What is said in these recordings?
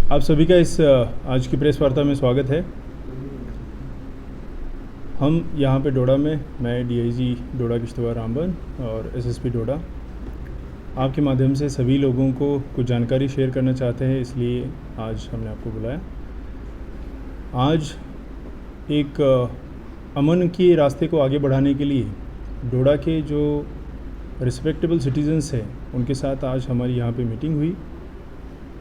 आप सभी का इस आज की प्रेस वार्ता में स्वागत है। हम यहाँ पे डोडा में, मैं डीआईजी डोडा किश्तवाड़ रामबन और एसएसपी डोडा आपके माध्यम से सभी लोगों को कुछ जानकारी शेयर करना चाहते हैं, इसलिए आज हमने आपको बुलाया। आज एक अमन के रास्ते को आगे बढ़ाने के लिए डोडा के जो रिस्पेक्टेबल सिटीजन्स हैं उनके साथ आज हमारी यहाँ पे मीटिंग हुई।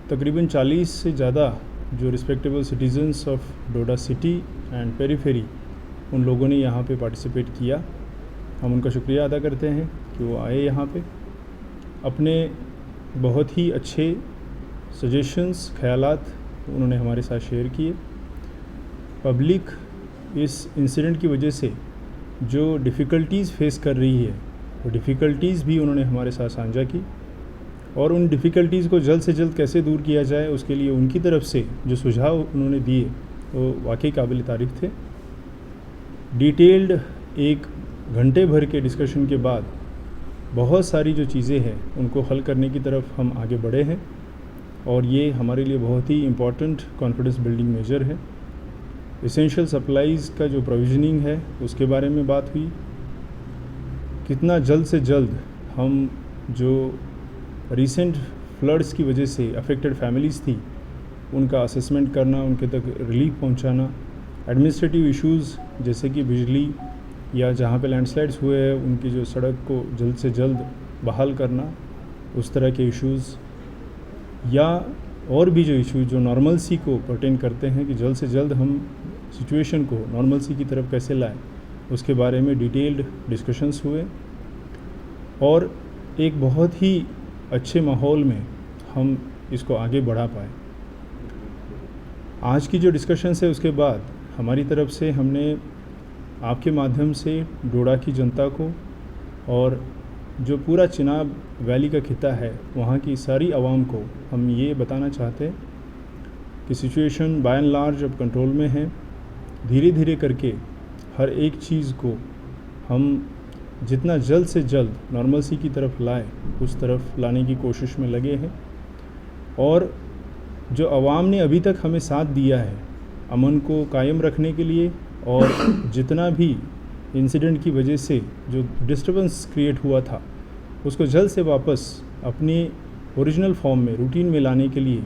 तकरीबन 40 से ज़्यादा जो respectable citizens of Doda city and periphery उन लोगों ने यहाँ पे पार्टिसिपेट किया। हम उनका शुक्रिया अदा करते हैं कि वो आए यहाँ पे, अपने बहुत ही अच्छे सजेशंस, ख़यालात उन्होंने हमारे साथ शेयर किए। पब्लिक इस इंसिडेंट की वजह से जो डिफ़िकल्टीज़ फेस कर रही है वो डिफ़िकल्टीज़ भी उन्होंने हमारे साथ साझा की, और उन डिफ़िकल्टीज़ को जल्द से जल्द कैसे दूर किया जाए उसके लिए उनकी तरफ से जो सुझाव उन्होंने दिए वो वाकई काबिल तारीफ़ थे। डिटेल्ड 1 घंटे भर के डिस्कशन के बाद बहुत सारी जो चीज़ें हैं उनको हल करने की तरफ हम आगे बढ़े हैं, और ये हमारे लिए बहुत ही इम्पॉर्टेंट कॉन्फिडेंस बिल्डिंग मेजर है। एसेंशियल सप्लाईज़ का जो प्रोविजनिंग है उसके बारे में बात हुई। कितना जल्द से जल्द हम जो रिसेंट फ्लड्स की वजह से अफेक्टेड फैमिलीज़ थी उनका असेसमेंट करना, उनके तक रिलीफ पहुंचाना, एडमिनिस्ट्रेटिव इश्यूज़ जैसे कि बिजली या जहां पे लैंडस्लाइड्स हुए हैं उनकी जो सड़क को जल्द से जल्द बहाल करना, उस तरह के इश्यूज़, या और भी जो इश्यूज़ जो नॉर्मलसी को पर्टेन करते हैं कि जल्द से जल्द हम सिचुएशन को नॉर्मलसी की तरफ कैसे लाएं, उसके बारे में डिटेल्ड डिस्कशंस हुए। और एक बहुत ही अच्छे माहौल में हम इसको आगे बढ़ा पाए। आज की जो डिस्कशंस है उसके बाद हमारी तरफ से हमने आपके माध्यम से डोडा की जनता को और जो पूरा चिनाब वैली का खिता है वहाँ की सारी आवाम को हम ये बताना चाहते हैं कि सिचुएशन बाय एंड लार्ज अब कंट्रोल में है। धीरे धीरे करके हर एक चीज़ को हम जितना जल्द से जल्द नॉर्मलसी की तरफ लाए उस तरफ लाने की कोशिश में लगे हैं, और जो आवाम ने अभी तक हमें साथ दिया है अमन को कायम रखने के लिए, और जितना भी इंसिडेंट की वजह से जो डिस्टर्बेंस क्रिएट हुआ था उसको जल्द से वापस अपने ओरिजिनल फॉर्म में, रूटीन में लाने के लिए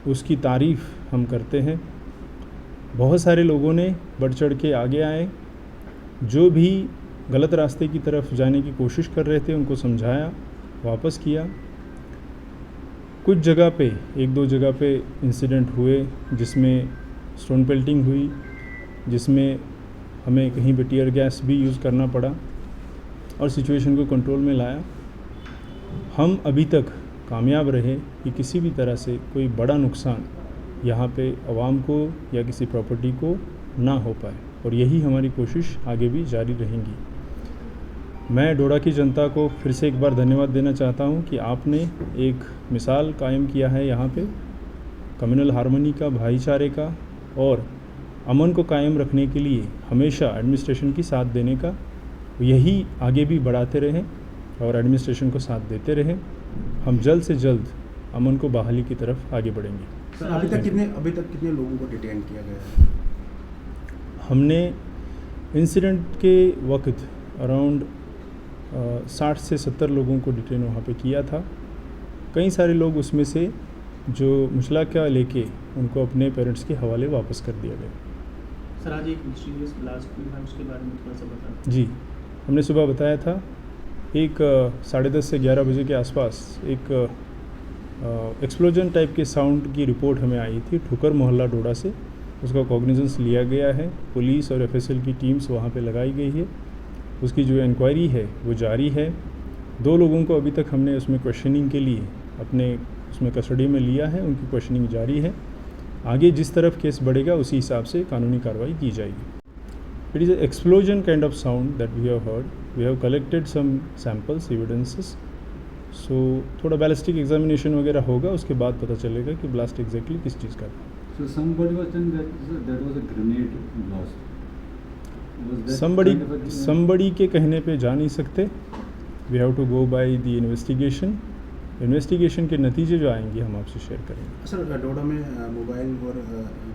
उसकी तारीफ़ हम करते हैं। बहुत सारे लोगों ने बढ़ चढ़ के आगे आए, जो भी गलत रास्ते की तरफ जाने की कोशिश कर रहे थे उनको समझाया, वापस किया। कुछ जगह पे, 1-2 जगह पे इंसिडेंट हुए जिसमें स्टोन पेल्टिंग हुई, जिसमें हमें कहीं पे टीयर गैस भी यूज़ करना पड़ा और सिचुएशन को कंट्रोल में लाया। हम अभी तक कामयाब रहे कि किसी भी तरह से कोई बड़ा नुकसान यहाँ पे आवाम को या किसी प्रॉपर्टी को ना हो पाए, और यही हमारी कोशिश आगे भी जारी रहेंगी। मैं डोडा की जनता को फिर से एक बार धन्यवाद देना चाहता हूं कि आपने एक मिसाल कायम किया है यहाँ पे कम्युनल हार्मनी का, भाईचारे का, और अमन को कायम रखने के लिए हमेशा एडमिनिस्ट्रेशन की साथ देने का। यही आगे भी बढ़ाते रहें और एडमिनिस्ट्रेशन को साथ देते रहें। हम जल्द से जल्द अमन को बहाली की तरफ आगे बढ़ेंगे। सर, अभी तक कितने लोगों को डिटेन किया गया है? हमने इंसिडेंट के वक्त अराउंड 60 से 70 लोगों को डिटेन वहाँ पे किया था। कई सारे लोग उसमें से जो मुशलाका लेके उनको अपने पेरेंट्स के हवाले वापस कर दिया गया। सर, आज एक मिस्टीरियस ब्लास्ट हुई है, उसके बारे में थोड़ा सा बताएं। जी, हमने सुबह बताया था, एक 10:30 से 11 बजे के आसपास एक एक्सप्लोजन टाइप के साउंड की रिपोर्ट हमें आई थी ठुकर मोहल्ला डोडा से। उसका कॉग्निजेंस लिया गया है, पुलिस और एफएसएल की टीम्स वहाँ पे लगाई गई है। उसकी जो इंक्वायरी है वो जारी है। 2 लोगों को अभी तक हमने उसमें क्वेश्चनिंग के लिए अपने उसमें कस्टडी में लिया है, उनकी क्वेश्चनिंग जारी है। आगे जिस तरफ केस बढ़ेगा उसी हिसाब से कानूनी कार्रवाई की जाएगी। It is a explosion kind of sound that we have heard. We have collected some samples, evidences. So थोड़ा बैलिस्टिक एग्जामिनेशन वगैरह होगा, उसके बाद पता चलेगा कि ब्लास्ट एग्जैक्टली किस चीज़ का था। So somebody was saying that was a grenade blast. somebody के कहने पे जा नहीं सकते। We have to go by the investigation, investigation के नतीजे जो आएंगे हम आपसे शेयर करेंगे। सर डोडा में मोबाइल और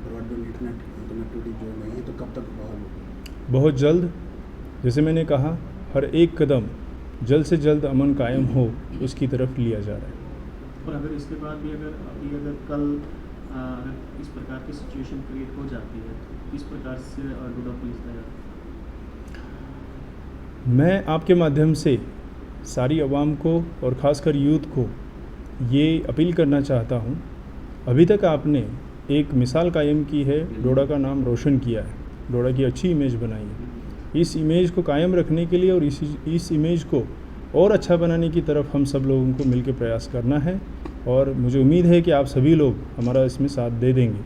ब्रॉडबैंड इंटरनेट कनेक्टिविटी जो नहीं है तो कब तक बहाल होगी? बहुत जल्द, जैसे मैंने कहा, हर एक कदम जल्द से जल्द अमन कायम हो उसकी तरफ लिया जा रहा है। और अगर इसके बाद भी अगर कल अगर इस प्रकार की सिचुएशन क्रिएट हो जाती है तो किस प्रकार से डोडा पुलिस तैयार? मैं आपके माध्यम से सारी आवाम को और ख़ासकर यूथ को ये अपील करना चाहता हूँ, अभी तक आपने एक मिसाल कायम की है, डोडा का नाम रोशन किया है, डोडा की अच्छी इमेज बनाई है। इस इमेज को कायम रखने के लिए और इस इमेज को और अच्छा बनाने की तरफ हम सब लोगों को मिलकर प्रयास करना है और मुझे उम्मीद है कि आप सभी लोग हमारा इसमें साथ दे देंगे।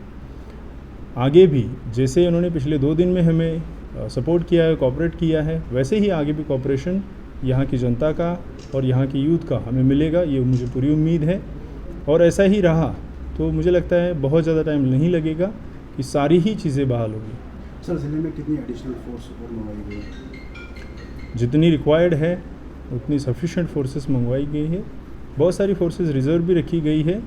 आगे भी जैसे उन्होंने पिछले 2 दिन में हमें सपोर्ट किया है, कोऑपरेट किया है, वैसे ही आगे भी कोऑपरेशन यहाँ की जनता का और यहाँ की यूथ का हमें मिलेगा, ये मुझे पूरी उम्मीद है। और ऐसा ही रहा तो मुझे लगता है बहुत ज़्यादा टाइम नहीं लगेगा कि सारी ही चीज़ें बहाल होगी। सर ज़िले में कितनी एडिशनल फोर्स और मंगवाई गई है? जितनी रिक्वायर्ड है उतनी सफिशेंट फोर्सेस मंगवाई गई है, बहुत सारी फोर्सेस रिज़र्व भी रखी गई है।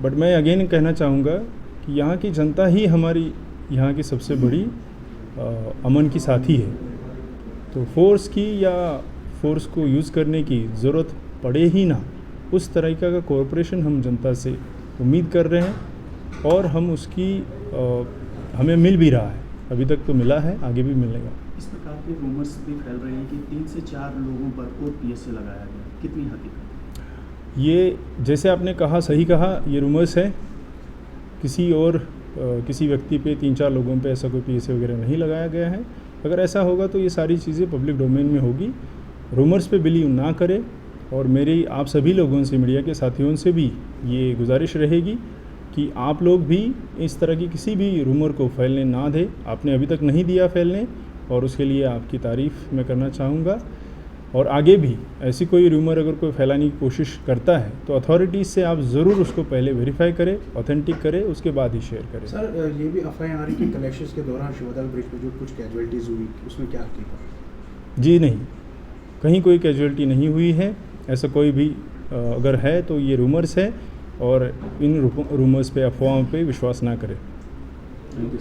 बट मैं अगेन कहना चाहूँगा कि यहाँ की जनता ही हमारी यहाँ की सबसे बड़ी अमन की साथी है। तो फोर्स की या फोर्स को यूज़ करने की ज़रूरत पड़े ही ना, उस तरीक़ा का कोऑपरेशन हम जनता से उम्मीद कर रहे हैं और हम उसकी हमें मिल भी रहा है, अभी तक तो मिला है, आगे भी मिलेगा। इस प्रकार के रूमर्स भी फैल रहे हैं कि 3 से 4 लोगों पर और PSA लगाया गया, कितनी हकीकत? ये जैसे आपने कहा, सही कहा, ये रूमर्स है। किसी व्यक्ति पे 3-4 लोगों पे ऐसा कोई PSA वगैरह नहीं लगाया गया है। अगर ऐसा होगा तो ये सारी चीज़ें पब्लिक डोमेन में होगी। रूमर्स पे बिलीव ना करें और मेरी आप सभी लोगों से, मीडिया के साथियों से भी ये गुजारिश रहेगी कि आप लोग भी इस तरह की किसी भी रूमर को फैलने ना दें। आपने अभी तक नहीं दिया फैलने और उसके लिए आपकी तारीफ़ मैं करना चाहूँगा। और आगे भी ऐसी कोई रूमर अगर कोई फैलाने की कोशिश करता है तो अथॉरिटीज़ से आप ज़रूर उसको पहले वेरीफाई करें, ऑथेंटिक करें, उसके बाद ही शेयर करें। सर ये भी अफवाहें आ रही कि कलेक्शंस के दौरान शिवदाल ब्रिज पर जो कुछ कैजुअलिटीज़ हुई उसमें क्या हकीकत? जी नहीं, कहीं कोई कैजुअलिटी नहीं हुई है। ऐसा कोई भी अगर है तो ये रूमर्स है और इन रूमर्स पे, अफवाहों पे विश्वास ना करें। Thank you.